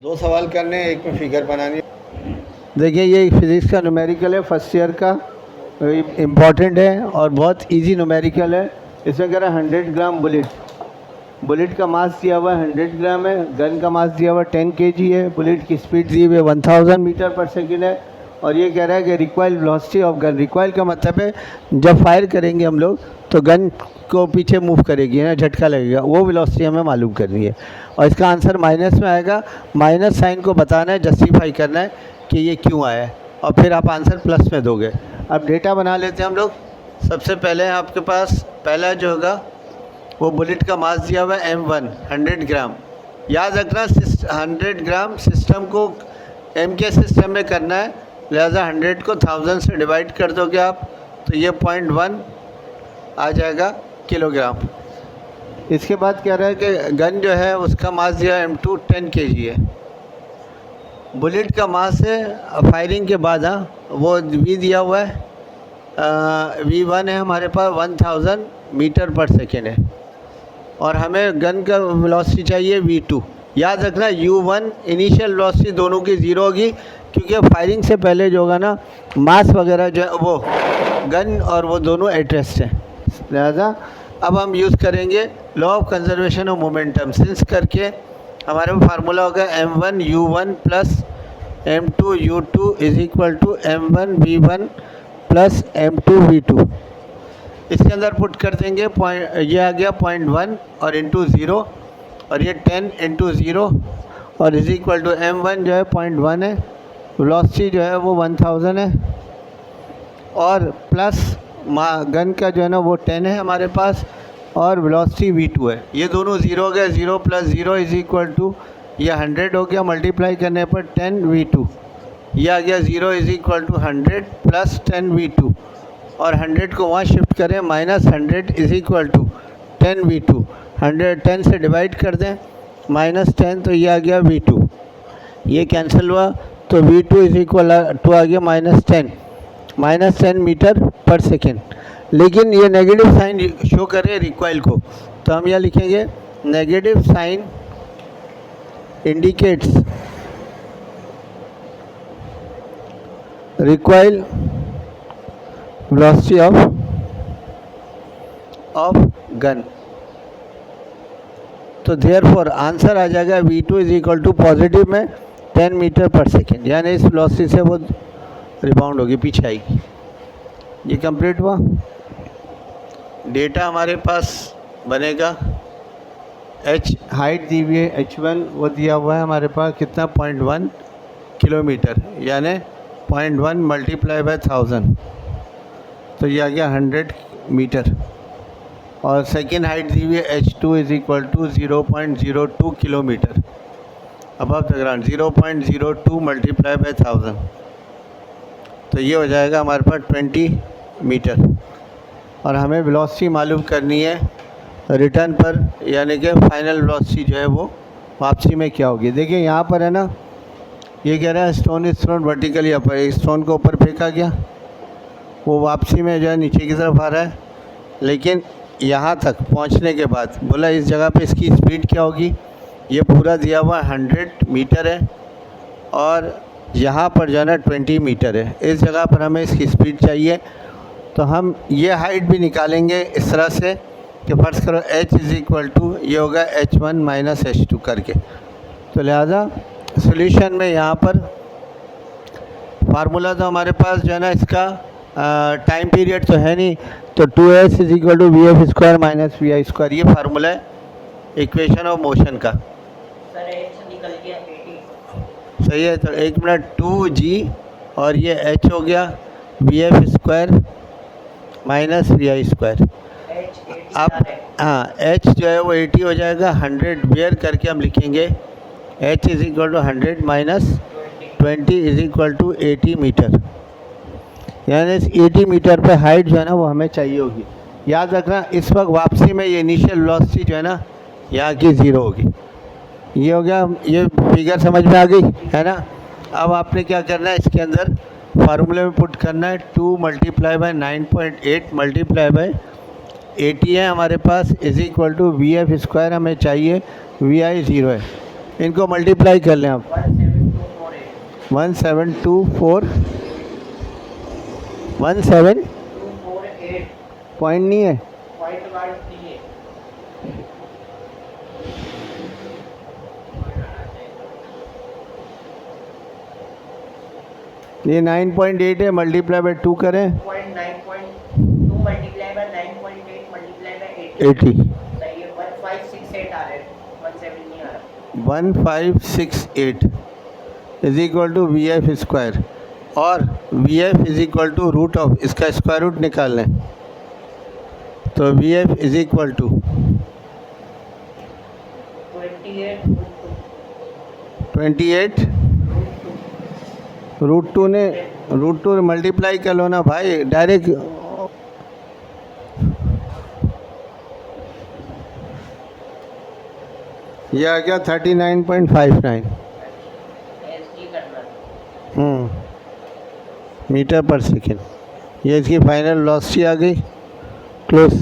दो सवाल करने हैं, एक में फिगर बनानी है। देखिए ये फिज़िक्स का न्यूमेरिकल है, फर्स्ट ईयर का, इम्पॉर्टेंट है और बहुत इजी न्यूमेरिकल है। इसमें कह रहा है 100 ग्राम बुलेट का मास दिया हुआ है 100 ग्राम है, गन का मास दिया हुआ 10 kg है, बुलेट की स्पीड दी हुई है 1000 मीटर पर सेकेंड है, और ये कह रहा है कि required velocity of gun. Required का मतलब है जब फायर करेंगे हम लोग तो गन को पीछे मूव करेगी ना, झटका लगेगा, वो वेलोसिटी हमें मालूम करनी है। और इसका आंसर माइनस में आएगा। माइनस साइन को बताना है, जस्टिफाई करना है कि ये क्यों आया है, और फिर आप आंसर प्लस में दोगे। अब डेटा बना लेते हैं हम लोग। सबसे पहले आपके पास पहला जो होगा वो बुलेट का मास दिया हुआ है M1 100 ग्राम। याद रखना 100 ग्राम सिस्टम को M के सिस्टम में करना है, लिहाजा 100 को 1000 से डिवाइड कर दोगे आप तो ये 0.1 आ जाएगा किलोग्राम। इसके बाद कह रहा है कि गन जो है उसका मास दिया है M2 10 kg है। बुलेट का मास है फायरिंग के बाद, वो V दिया हुआ है, V1 है हमारे पास 1000 मीटर पर सेकेंड है, और हमें गन का वेलोसिटी चाहिए V2। याद रखना U1 इनिशियल वेलोसिटी दोनों की ज़ीरो होगी, क्योंकि फायरिंग से पहले जो होगा ना मास वगैरह जो है वो गन और वो दोनों एट रेस्ट हैं। लिहाजा अब हम यूज़ करेंगे law of conservation of momentum. Since करके हमारे पास फार्मूला होगा M1 U1 plus M2 U2 is equal to M1 V1 plus M2 V2। इसके अंदर पुट कर देंगे ये आ गया 0.1 और इंटू ज़ीरो, और ये 10 इंटू ज़ीरो, और इज इक्वल टू M1 जो है 0.1 है, वेलोसिटी जो है वो 1000 है, और प्लस गन का जो है ना वो 10 है हमारे पास, और वेलोसिटी V2 है। ये दोनों ज़ीरो हो गया, 0 प्लस 0 इज इक्वल टू ये 100 हो गया, मल्टीप्लाई करने पर 10 V2। ये आ गया 0 is equal to 100 plus 10 V2, और 100 को वहाँ शिफ्ट करें, minus 100 is equal to 10 V2। 10 से डिवाइड कर दें, माइनस 10 तो ये आ गया V2, ये कैंसिल हुआ तो V2 इज इक्वल टू आ गया माइनस 10 मीटर पर सेकेंड। लेकिन ये नेगेटिव साइन शो करे रिकॉइल को, तो हम यह लिखेंगे negative sign indicates recoil velocity of gun. तो देयरफॉर आंसर आ जाएगा V2 is equal to positive में 10 मीटर पर सेकेंड, यानी इस वेलोसिटी से वो रिबाउंड होगी, पीछे आएगी। ये कंप्लीट हुआ। डेटा हमारे पास बनेगा H हाइट दी हुई है H1, वो दिया हुआ है हमारे पास कितना 0.1 किलोमीटर, यानी 0.1 मल्टीप्लाई बाय 1000, तो ये आ गया 100 मीटर। और सेकेंड हाइट दी हुई है H2 is equal to 0.02 kilometre. अब आप ग्राउंड 0.02 मल्टीप्लाई बाय 1000, तो ये हो जाएगा हमारे पास 20 मीटर। और हमें वेलोसिटी मालूम करनी है रिटर्न पर, यानी कि फाइनल वेलोसिटी जो है वो वापसी में क्या होगी। देखिए यहाँ पर है ना, ये कह रहा है स्टोन इज थ्रोन वर्टिकली अपर, एक स्टोन को ऊपर फेंका गया, वो वापसी में जो है नीचे की तरफ आ रहा है, लेकिन यहाँ तक पहुँचने के बाद बोला इस जगह पे इसकी स्पीड क्या होगी। ये पूरा दिया हुआ 100 मीटर है, और यहाँ पर जो है ना 20 मीटर है। इस जगह पर हमें इसकी स्पीड चाहिए, तो हम ये हाइट भी निकालेंगे इस तरह से कि फर्ज करो H इज इक्वल टू ये होगा H1 माइनस H2 करके। तो लिहाजा सॉल्यूशन में यहाँ पर फार्मूला तो हमारे पास जो है ना इसका टाइम पीरियड तो है नहीं, तो 2s is equal to VF square minus VI square, ये फार्मूला है इक्वेशन ऑफ मोशन का। सही है, तो 1 मिनट 2G और ये H हो गया VF square minus VI square. अब हाँ H जो है वो 80 हो जाएगा, 100 वेयर करके हम लिखेंगे H is equal to 100 minus 20 is equal to 80 metre, यानी इस 80 मीटर पे हाइट जो है ना वो हमें चाहिए होगी। याद रखना इस वक्त वापसी में ये इनिशियल वेलोसिटी जो है ना यहाँ की ज़ीरो होगी। ये हो गया, ये फिगर समझ में आ गई है ना। अब आपने क्या करना है, इसके अंदर फार्मूले में पुट करना है 2 मल्टीप्लाई बाय 9.8 मल्टीप्लाई बाय 80 है हमारे पास, is equal to VF square हमें चाहिए, VI 0 है, इनको मल्टीप्लाई कर लें आप 17248 1724 17 248 पॉइंट नहीं है, पॉइंट वार्ड नहीं है। ये 9.8 है, मल्टीप्लाई बाय 2 करें 9.2 मल्टीप्लाई बाय 9.8 मल्टीप्लाई बाय 80 सही है। 1568 आ रहा है, 17 नहीं आ रहा। 1568 is equal to V F square, और V F is equal to root of, इसका स्क्वायर रूट निकाल लें तो V F is equal to 28 root two multiply कर लो ना भाई डायरेक्ट। ये आ गया 39.59 एसजी करना। मीटर पर सेकेंड। ये इसकी फाइनल वेलोसिटी आ गई, क्लोज।